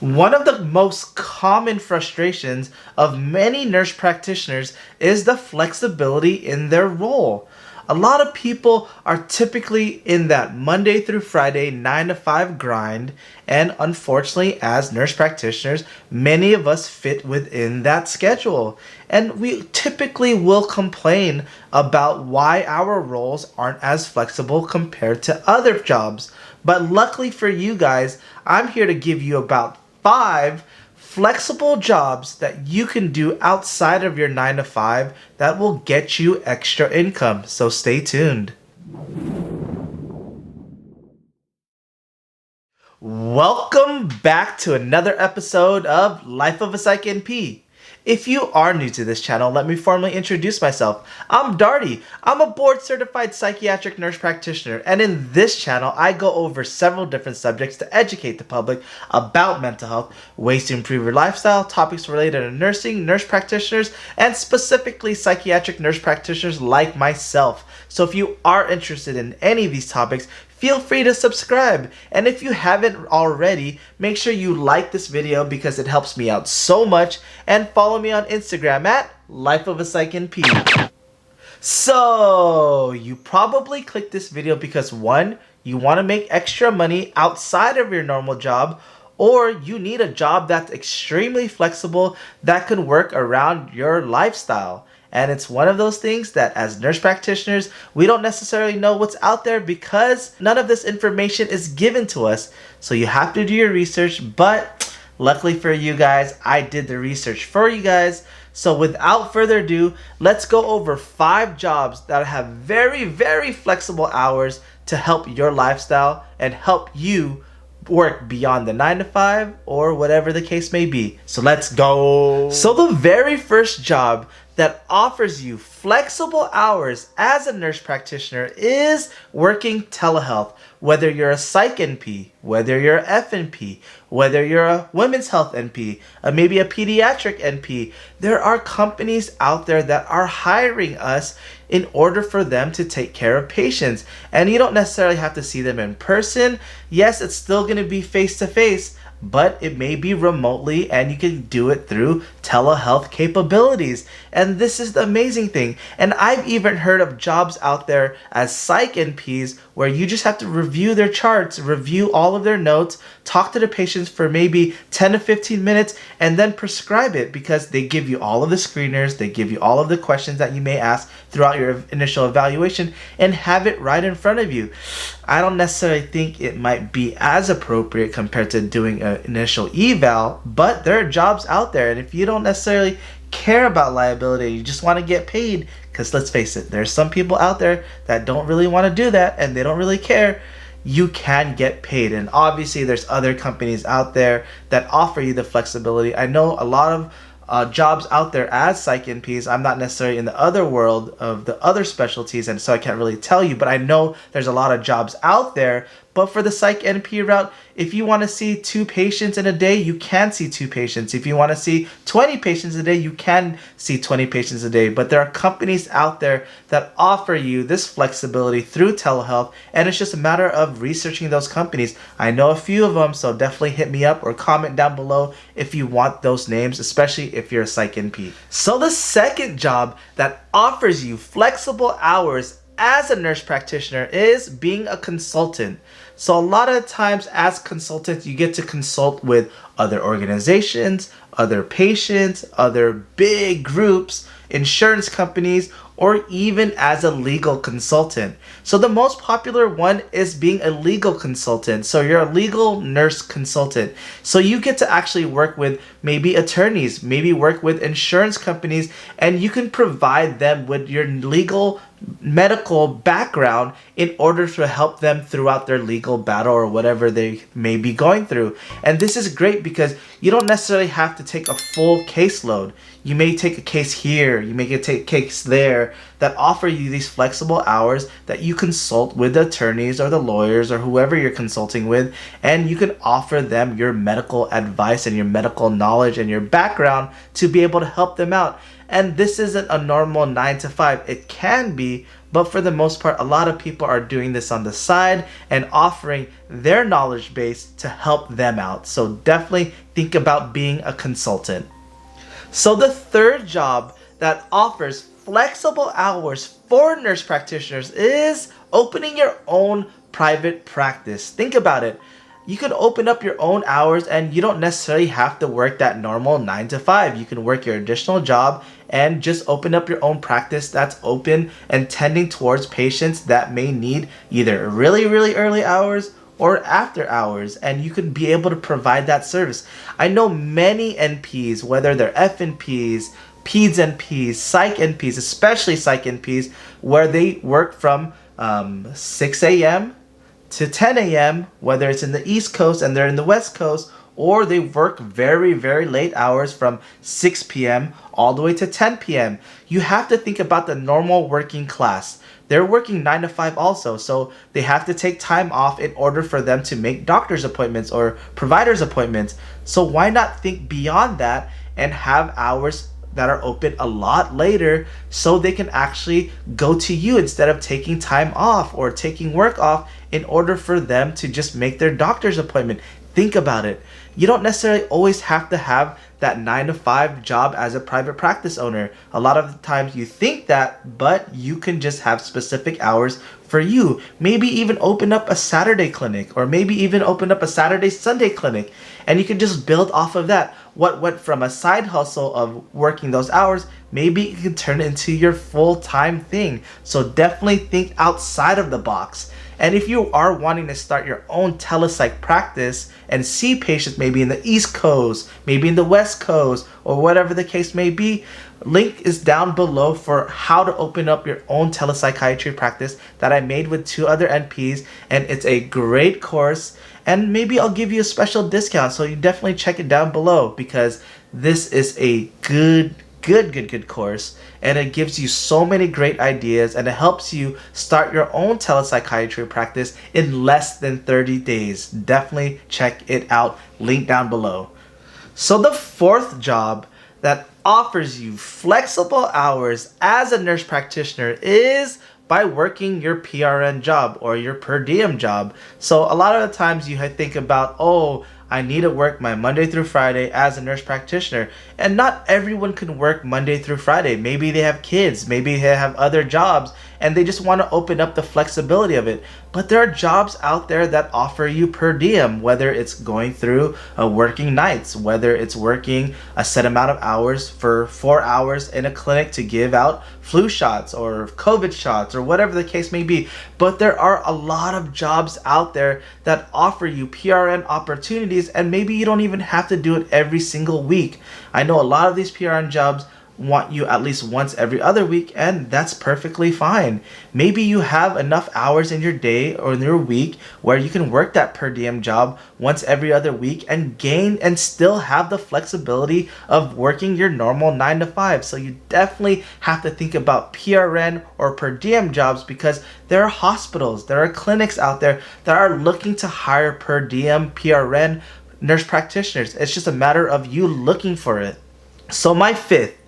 One of the most common frustrations of many nurse practitioners is the flexibility in their role. A lot of people are typically in that Monday through Friday 9 to 5 grind, and unfortunately, as nurse practitioners, many of us fit within that schedule. And we typically will complain about why our roles aren't as flexible compared to other jobs. But luckily for you guys, I'm here to give you about 5 flexible jobs that you can do outside of your 9 to 5 that will get you extra income. So stay tuned. Welcome back to another episode of Life of a Psych NP. If you are new to this channel, let me formally introduce myself. I'm Darty. I'm a board-certified psychiatric nurse practitioner, and in this channel, I go over several different subjects to educate the public about mental health, ways to improve your lifestyle, topics related to nursing, nurse practitioners, and specifically psychiatric nurse practitioners like myself. So if you are interested in any of these topics, feel free to subscribe. And if you haven't already, make sure you like this video because it helps me out so much, and follow me on Instagram at LifeofaPsychNP. So, you probably clicked this video because 1, you want to make extra money outside of your normal job, or you need a job that's extremely flexible that can work around your lifestyle. And it's one of those things that as nurse practitioners, we don't necessarily know what's out there because none of this information is given to us. So you have to do your research, but luckily for you guys, I did the research for you guys. So without further ado, let's go over 5 jobs that have very, very flexible hours to help your lifestyle and help you work beyond the 9 to 5 or whatever the case may be. So let's go. So the very first job that offers you flexible hours as a nurse practitioner is working telehealth. Whether you're a Psych NP, whether you're a FNP, whether you're a women's health NP, maybe a pediatric NP, there are companies out there that are hiring us in order for them to take care of patients. And you don't necessarily have to see them in person. Yes, it's still going to be face-to-face, but it may be remotely, and you can do it through telehealth capabilities. And this is the amazing thing. And I've even heard of jobs out there as Psych NPs where you just have to review their charts, review all of their notes, talk to the patients for maybe 10 to 15 minutes, and then prescribe it because they give you all of the screeners, they give you all of the questions that you may ask throughout your initial evaluation, and have it right in front of you. I don't necessarily think it might be as appropriate compared to doing an initial eval, but there are jobs out there, and if you don't necessarily care about liability, you just want to get paid, because let's face it, there's some people out there that don't really want to do that and they don't really care, you can get paid. And obviously there's other companies out there that offer you the flexibility. I know a lot of jobs out there as Psych NPs. I'm not necessarily in the other world of the other specialties, and so I can't really tell you, but I know there's a lot of jobs out there. But for the Psych NP route, if you want to see 2 patients in a day, you can see 2 patients. If you want to see 20 patients a day, you can see 20 patients a day. But there are companies out there that offer you this flexibility through telehealth, and it's just a matter of researching those companies. I know a few of them, so definitely hit me up or comment down below if you want those names, especially if you're a Psych NP. So the second job that offers you flexible hours as a nurse practitioner is being a consultant. So a lot of times as consultants, you get to consult with other organizations, other patients, other big groups, insurance companies, or even as a legal consultant. So the most popular one is being a legal consultant. So you're a legal nurse consultant. So you get to actually work with maybe attorneys, maybe work with insurance companies, and you can provide them with your legal medical background in order to help them throughout their legal battle or whatever they may be going through. And this is great because you don't necessarily have to take a full caseload. You may take a case here, you may take a case there, that offer you these flexible hours that you consult with the attorneys or the lawyers or whoever you're consulting with, and you can offer them your medical advice and your medical knowledge and your background to be able to help them out. And this isn't a normal 9 to 5. It can be, but for the most part, a lot of people are doing this on the side and offering their knowledge base to help them out. So definitely think about being a consultant. So the third job that offers flexible hours for nurse practitioners is opening your own private practice. Think about it. You can open up your own hours and you don't necessarily have to work that normal 9 to 5. You can work your additional job and just open up your own practice that's open and tending towards patients that may need either really, really early hours or after hours, and you could be able to provide that service. I know many NPs, whether they're FNPs, Peds NPs, Psych NPs, especially Psych NPs, where they work from 6 a.m. to 10 a.m., whether it's in the East Coast and they're in the West Coast, or they work very, very late hours from 6 p.m. all the way to 10 p.m. You have to think about the normal working class. They're working 9 to 5 also, so they have to take time off in order for them to make doctor's appointments or provider's appointments. So why not think beyond that and have hours that are open a lot later so they can actually go to you instead of taking time off or taking work off in order for them to just make their doctor's appointment. Think about it. You don't necessarily always have to have that 9 to 5 job as a private practice owner. A lot of the times you think that, but you can just have specific hours for you. Maybe even open up a Saturday clinic, or maybe even open up a Saturday, Sunday clinic, and you can just build off of that. What went from a side hustle of working those hours, maybe you can turn it into your full-time thing. So definitely think outside of the box. And if you are wanting to start your own telepsych practice and see patients maybe in the East Coast, maybe in the West Coast, or whatever the case may be, link is down below for how to open up your own telepsychiatry practice that I made with 2 other NPs, and it's a great course, and maybe I'll give you a special discount, so you definitely check it down below, because this is a good course, and it gives you so many great ideas, and it helps you start your own telepsychiatry practice in less than 30 days. Definitely check it out, link down below. So the fourth job that offers you flexible hours as a nurse practitioner is by working your PRN job or your per diem job. So a lot of the times you think about, oh, I need to work my Monday through Friday as a nurse practitioner. And not everyone can work Monday through Friday. Maybe they have kids, maybe they have other jobs, and they just want to open up the flexibility of it. But there are jobs out there that offer you per diem, whether it's going through working nights, whether it's working a set amount of hours for 4 hours in a clinic to give out flu shots or COVID shots or whatever the case may be. But there are a lot of jobs out there that offer you PRN opportunities, and maybe you don't even have to do it every single week. I know a lot of these PRN jobs want you at least once every other week, and that's perfectly fine. Maybe you have enough hours in your day or in your week where you can work that per diem job once every other week and gain and still have the flexibility of working your normal 9 to 5. So you definitely have to think about PRN or per diem jobs, because there are hospitals, there are clinics out there that are looking to hire per diem PRN nurse practitioners. It's just a matter of you looking for it. So my fifth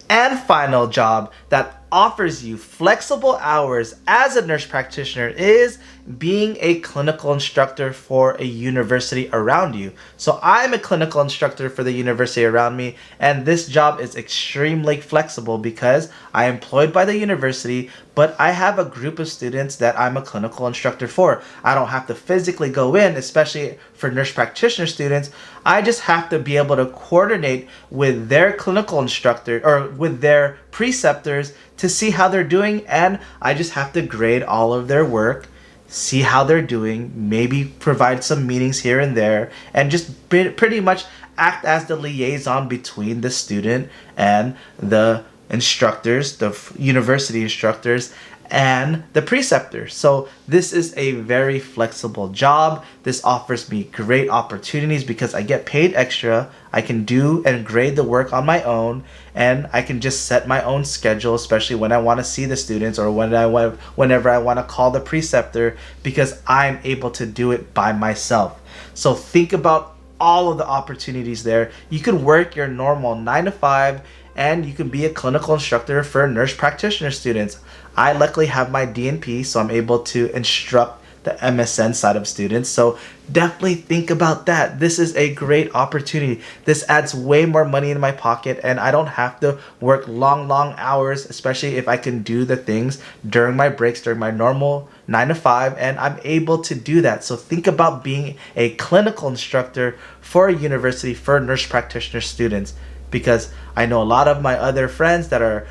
and final job that offers you flexible hours as a nurse practitioner is being a clinical instructor for a university around you. So I'm a clinical instructor for the university around me, and this job is extremely flexible because I'm employed by the university, but I have a group of students that I'm a clinical instructor for. I don't have to physically go in, especially for nurse practitioner students. I just have to be able to coordinate with their clinical instructor or with their preceptors to see how they're doing, and I just have to grade all of their work, see how they're doing, maybe provide some meetings here and there, and just pretty much act as the liaison between the student and the instructors, the university instructors, and the preceptors. So this is a very flexible job. This offers me great opportunities because I get paid extra. I can do and grade the work on my own, and I can just set my own schedule, especially when I want to see the students or whenever I want to call the preceptor, because I'm able to do it by myself. So think about all of the opportunities there. You can work your normal 9 to 5 and you can be a clinical instructor for nurse practitioner students. I luckily have my DNP, so I'm able to instruct the MSN side of students. So definitely think about that. This is a great opportunity. This adds way more money in my pocket and I don't have to work long hours, especially if I can do the things during my breaks, during my normal 9 to 5, and I'm able to do that. So think about being a clinical instructor for a university for nurse practitioner students, because I know a lot of my other friends that are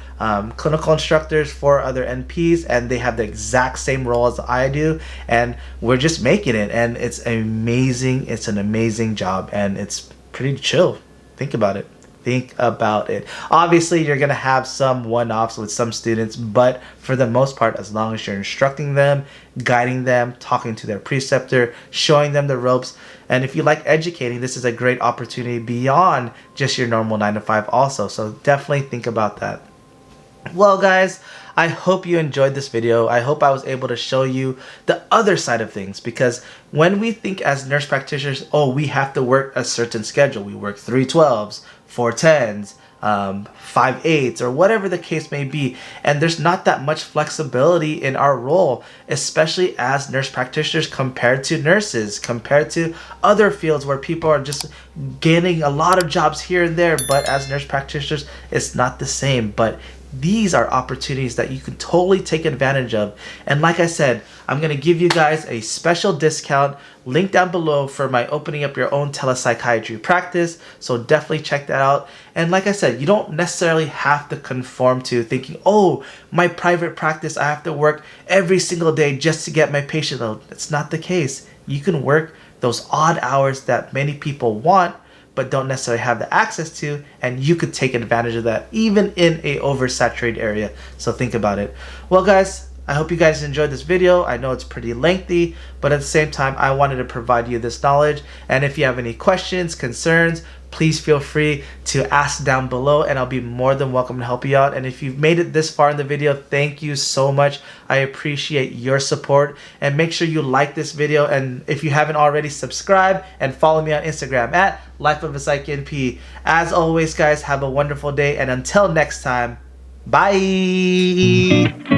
clinical instructors for other NPs, and they have the exact same role as I do, and we're just making it, and it's amazing. It's an amazing job, and it's pretty chill. Think about it. Think about it. Obviously, you're gonna have some one-offs with some students, but for the most part, as long as you're instructing them, guiding them, talking to their preceptor, showing them the ropes, and if you like educating, this is a great opportunity beyond just your normal 9 to 5 also. So definitely think about that. Well guys, I hope you enjoyed this video. I hope I was able to show you the other side of things, because when we think as nurse practitioners, oh, we have to work a certain schedule. We work 3/12s, 4/10s, 5/8s, or whatever the case may be. And there's not that much flexibility in our role, especially as nurse practitioners compared to nurses, compared to other fields where people are just getting a lot of jobs here and there. But as nurse practitioners, it's not the same. But these are opportunities that you can totally take advantage of. And like I said, I'm going to give you guys a special discount link down below for my opening up your own telepsychiatry practice. So definitely check that out. And like I said, you don't necessarily have to conform to thinking, oh, my private practice, I have to work every single day just to get my patient load. That's not the case. You can work those odd hours that many people want but don't necessarily have the access to, and you could take advantage of that even in a oversaturated area. So think about it. Well guys, I hope you guys enjoyed this video. I know it's pretty lengthy, but at the same time, I wanted to provide you this knowledge. And if you have any questions, concerns, please feel free to ask down below, and I'll be more than welcome to help you out. And if you've made it this far in the video, thank you so much. I appreciate your support, and make sure you like this video. And if you haven't already, subscribe and follow me on Instagram at LifeofaPsychNP. As always guys, have a wonderful day, and until next time, bye.